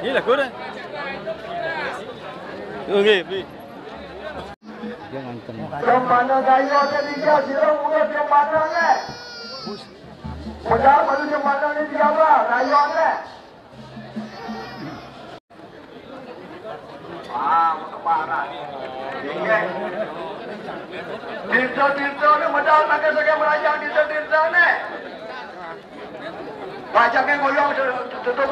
Ini lah kau dah. Okey, bi. Jangan kena. Yang mana gaya dia sila muda yang mana ni? Muda mana yang mana ni dia apa? Gaya ni. Untuk mana ni? Ingat. Dirta ni muda nak sebagai merajang dirta ni. Rajang yang goyang tutup.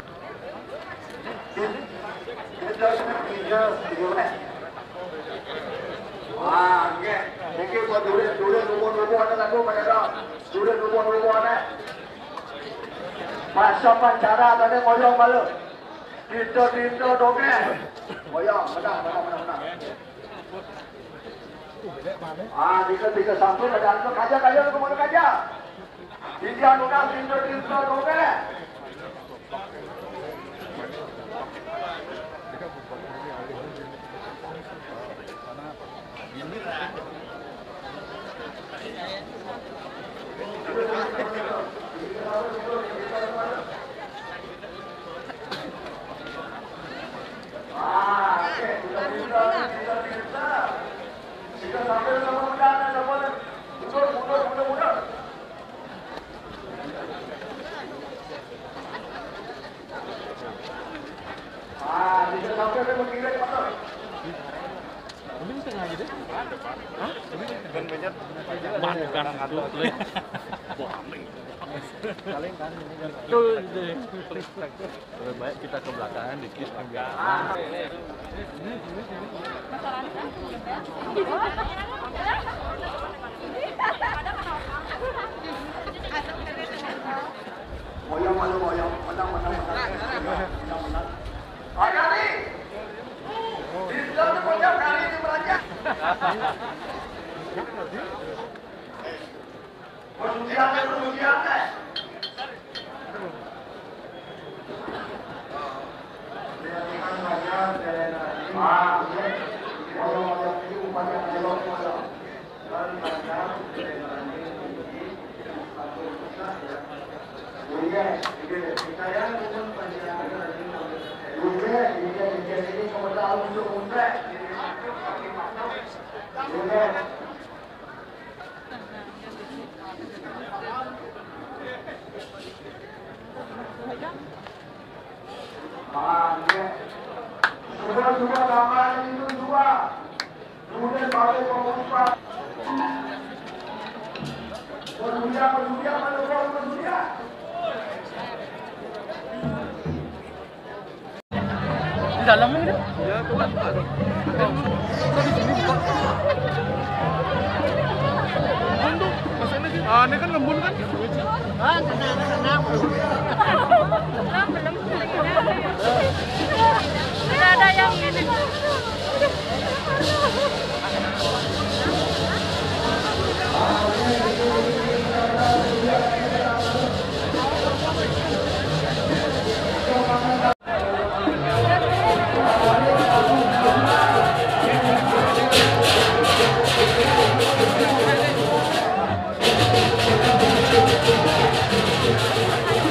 Ini buat durian rubuh ada lagu pada durian rubuh ada. Masa pancara tadi goyang malu. Tinto dongeng. Goyang, menang. Tiga sampai ada anak kaja lu kemana kaja? Dia nunang tinto dongeng. Lebih baik kita ke belakang dikit. Goyang malu goyang, menang. Ada ni. Tinto tu goyang kali ni merajak. Persusian ni. Semua ramai itu dua. Kemudian balik pengumpulan. Persudian mana? Di dalam ni dia? Ya, keluar. Ini kan lembun kan? Tenang. Belum. Tidak ada yang ini. Jalan.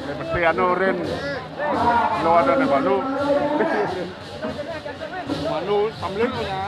Seperti anu Rin, lo ada nih Manu. Manu sambil punya.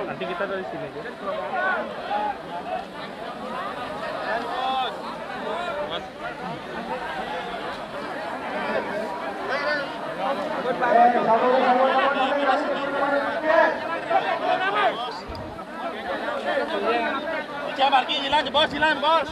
Nanti kita dari sini aja. Silakan bos.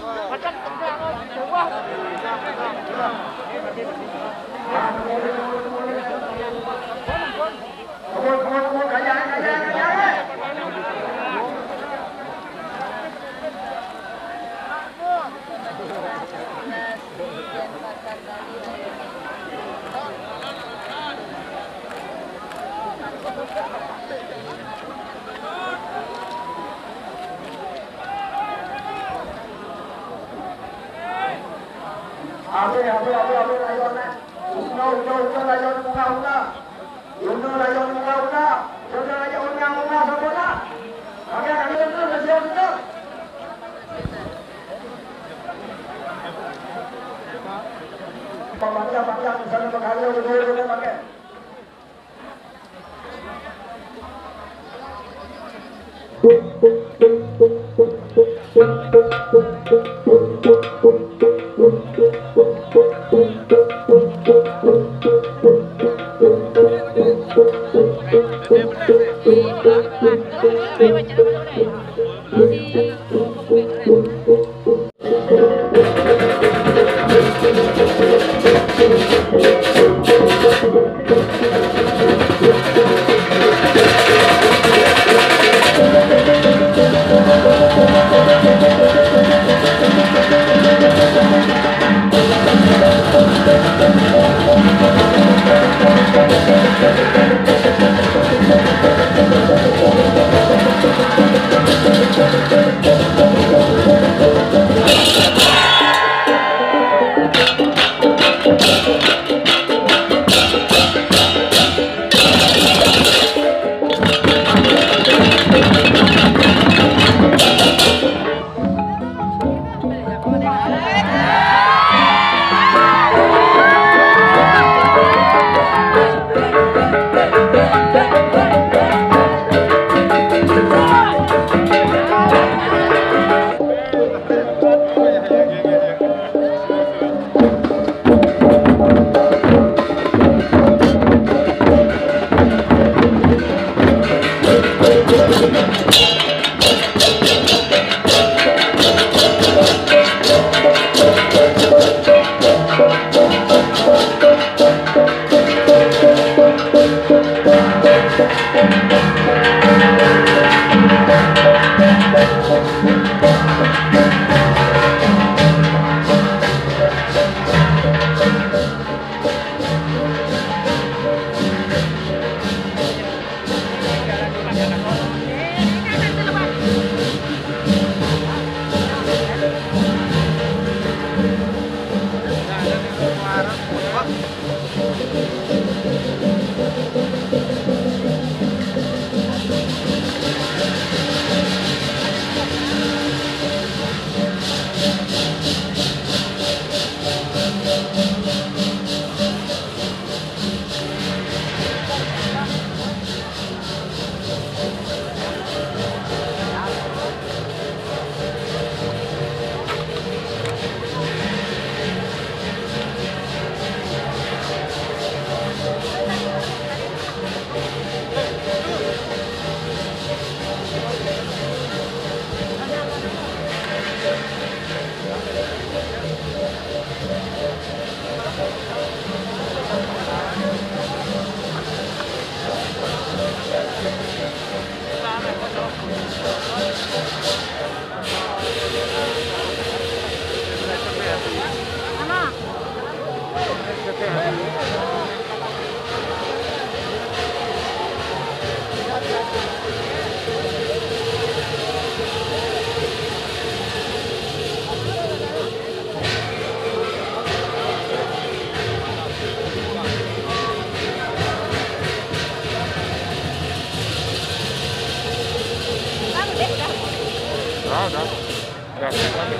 Oh,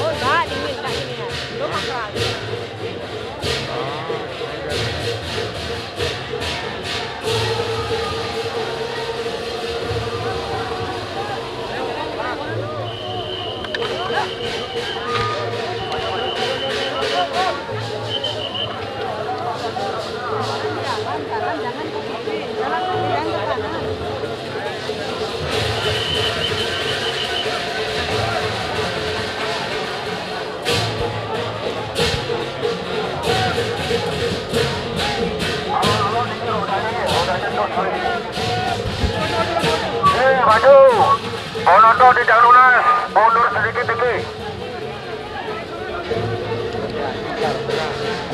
enggak, dingin, enggak ini ya. Lu pakai. Maju, penonton tidak lunas, mundur sedikit dikit.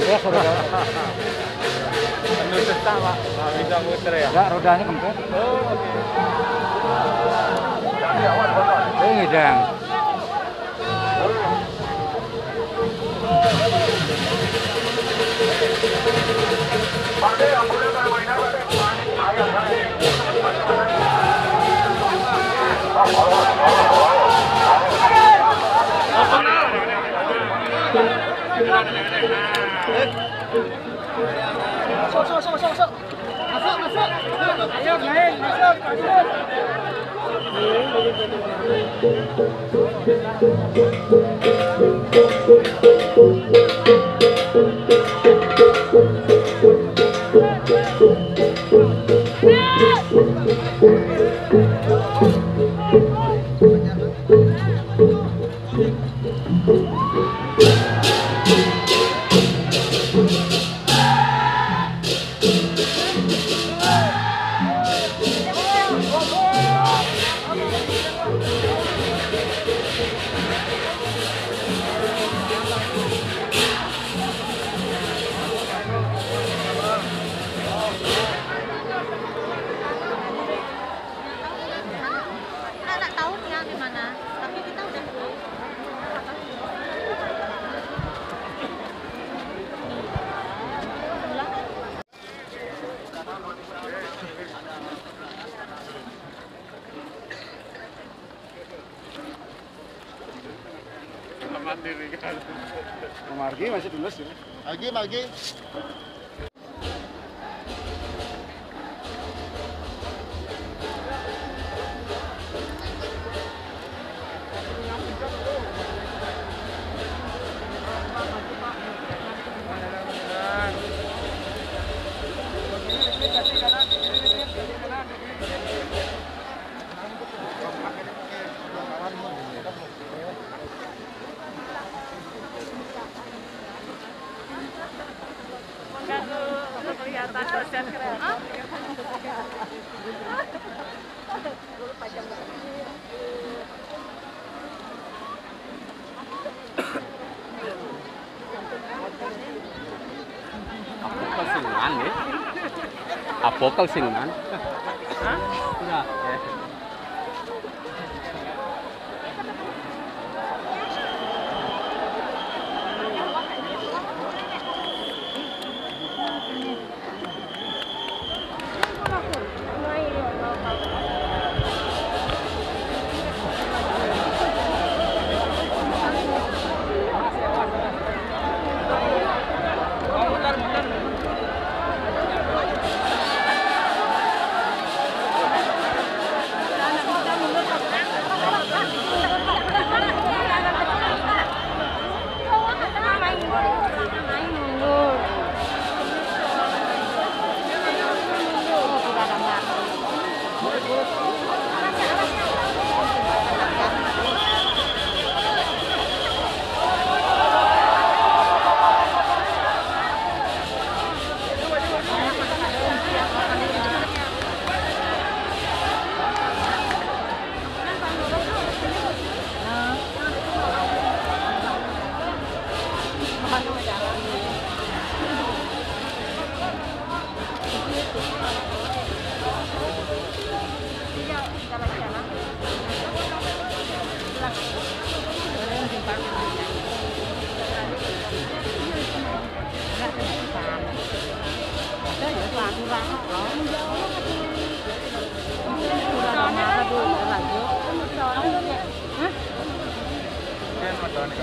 Ya sudah. Nggak bisa muter ya? Enggak, rodanya kempes. Oh, oke. Ini dang. Ayo, main, masuk. Nggak tahu nih ya gimana, tapi kita udah Mandiri kan. Margi masih tulus ya. Magi. Kelihatan dosen keren. Kalsingan ya. Apa kalsingan? Hah? Enggak. Ini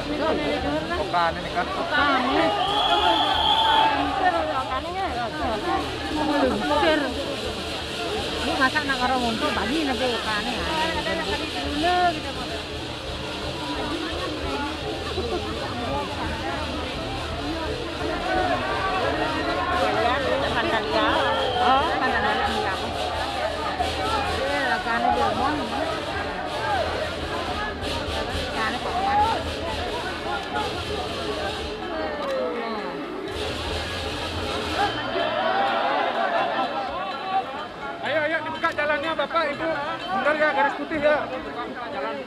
masak nak karo untuk bagi nanti ikannya. Dulu kita mau. Oh, pandan kamu. Ya, ikannya diomong. Ikannya pakai. Ayo dibuka jalannya Bapak Ibu. Bentar ya garis putih ya.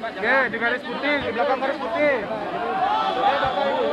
Oke, di garis putih, di belakang garis putih. Ayo Bapak Ibu.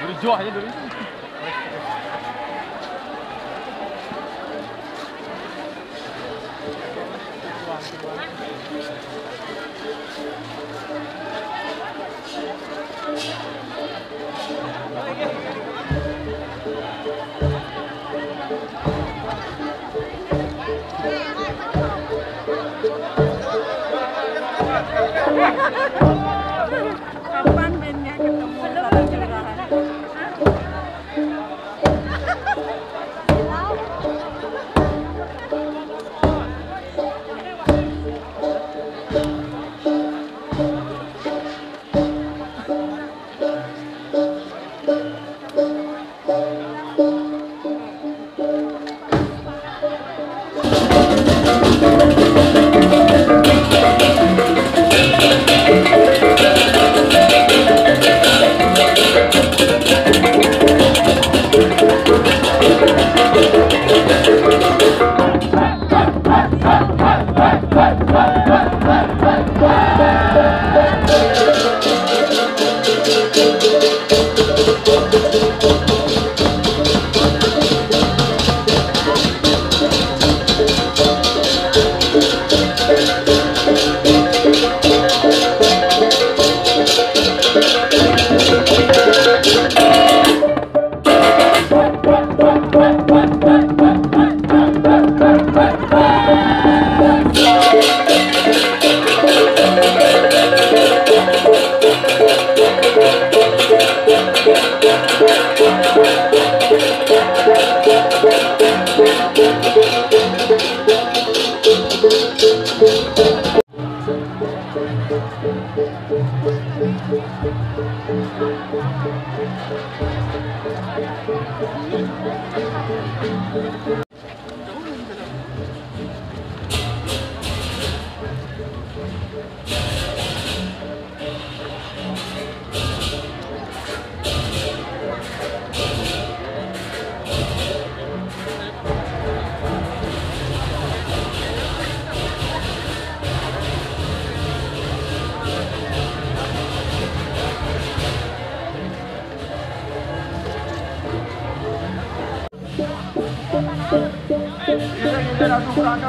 Berjuang aja dulu. Kapan mainnya ketemu dalam curahan? Kita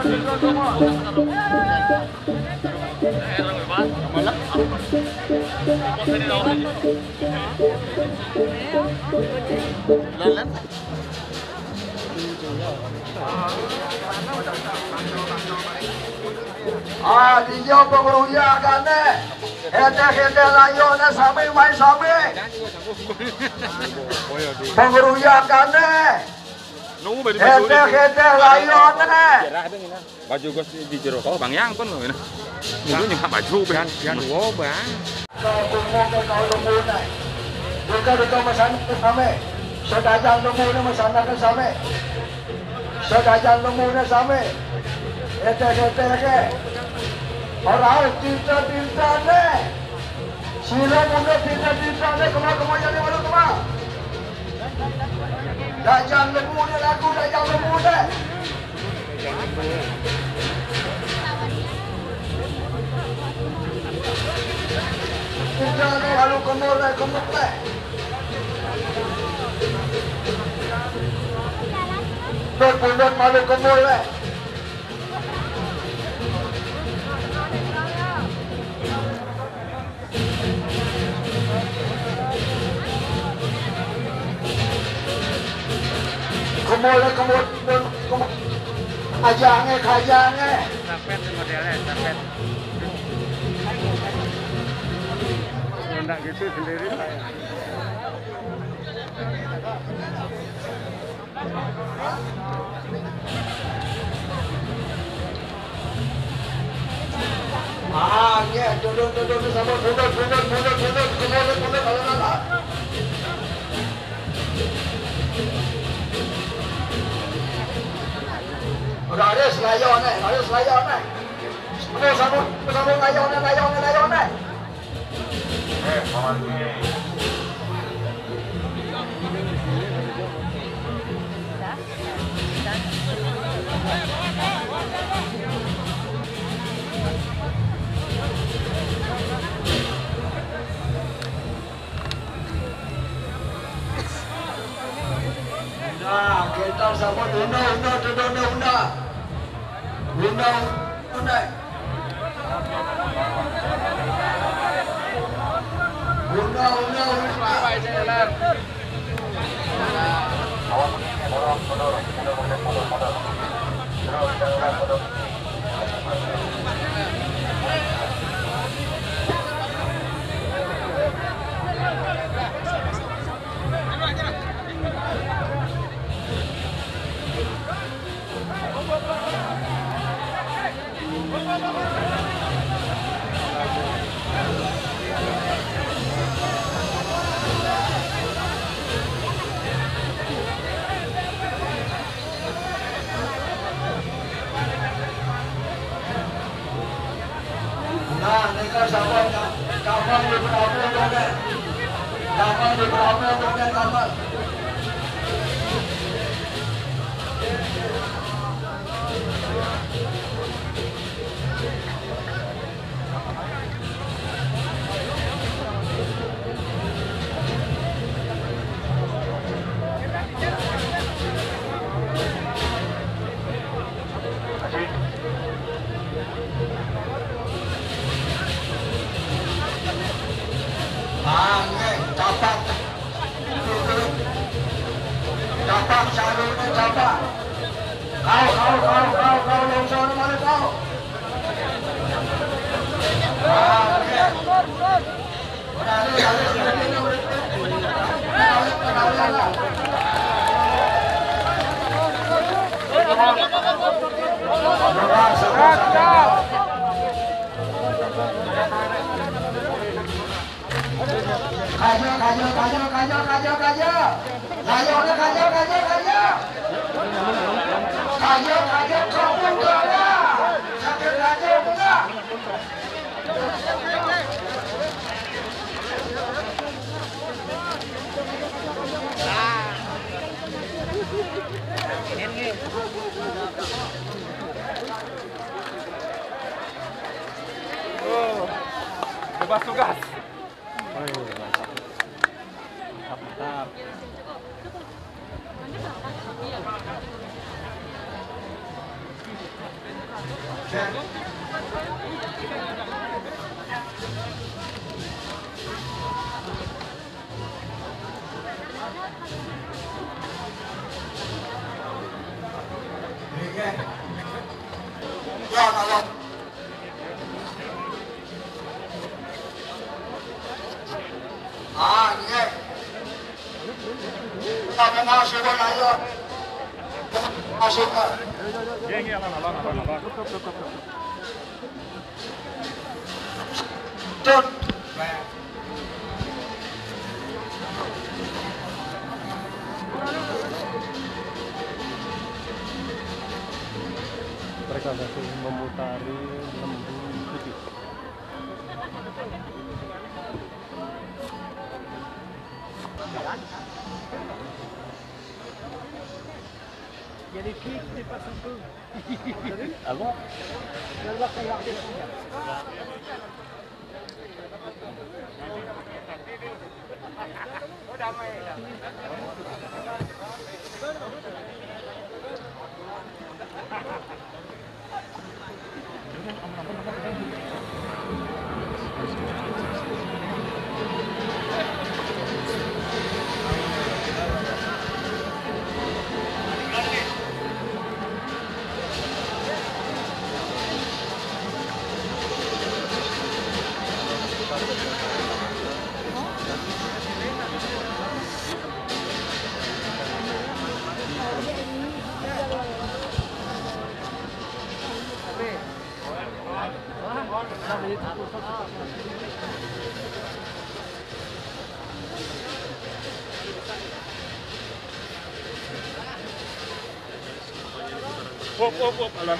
aduh semua. Dijo pengeruyakan hete layone sami main sami. Pengeruyakan Nunggu baju hete layone. baju gue di jero kau bang yang pun loh ini. Mungkin nyempak baju kan. Jangan dua bang. Kau lembu nih. Duka masan sami. Sedajang lembu nih masanakan sami. Sedajang lembu nih sami. Hete. Orang tinta deh. Sila muda tinta deh. Kemana jadi mana kemana? Dajang lembu deh lagu dajang lembu deh. Tinta deh lalu kemur deh. Punut malu kemur deh. Kemul kajangnya Tapet modelnya, tapet. Enggak gitu sendiri saya. Duduk sama punut kemul udah ada selayonnya. Sambung layonnya. Nah, kita sama unda. Nah, mereka sama kapal di perahu dongeng. Kapal. Capak, sarungnya capak. Kau longsor mana kau? Bebas tugas. Mereka masih memutari lembu putih. Jadi kita pasang tu. Apa? Kalau kayak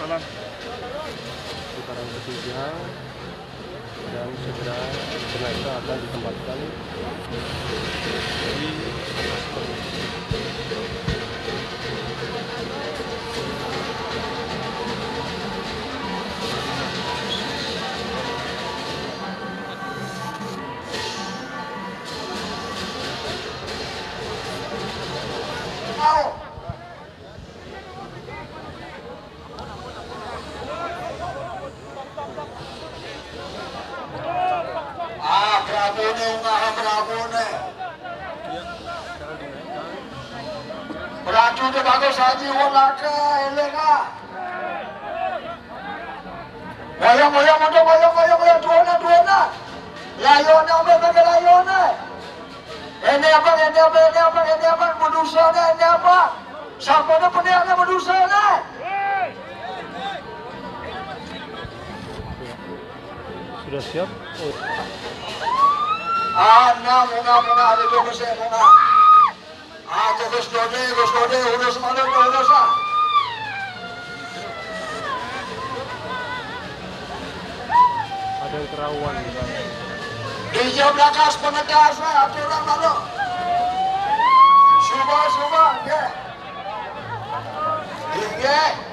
Alan. putaran ketiga dan segera jenazah akan ditempatkan di Beraju tu bagus haji walaka elena. Goyang tuana. Layona bagi layona. Ini apa? Medusa dah, ini apa? Siapa dah peniaknya medusa dah? sudah siap. Munga ada tu kesek munga. Gus Dode, urus mana tu urus ah. Ada yang kerawan. Hijau belakang penegas aturan lalu. Suba, ke. Hingga.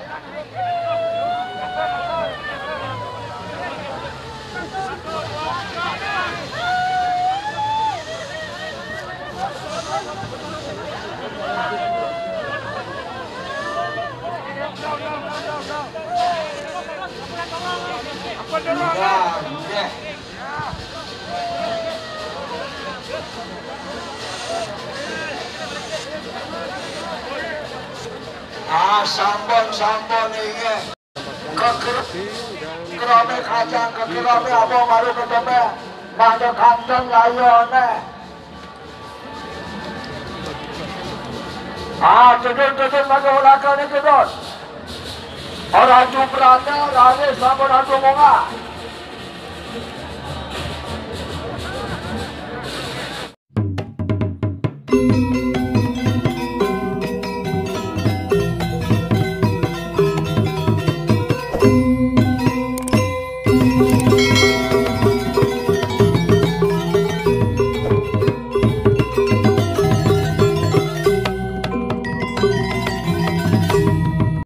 Sampon ini kerame kacang kerame apa baru ketemu pada kantong layone tudun bagi ulaka ni tudun orang jumbranya lari sampun atu munga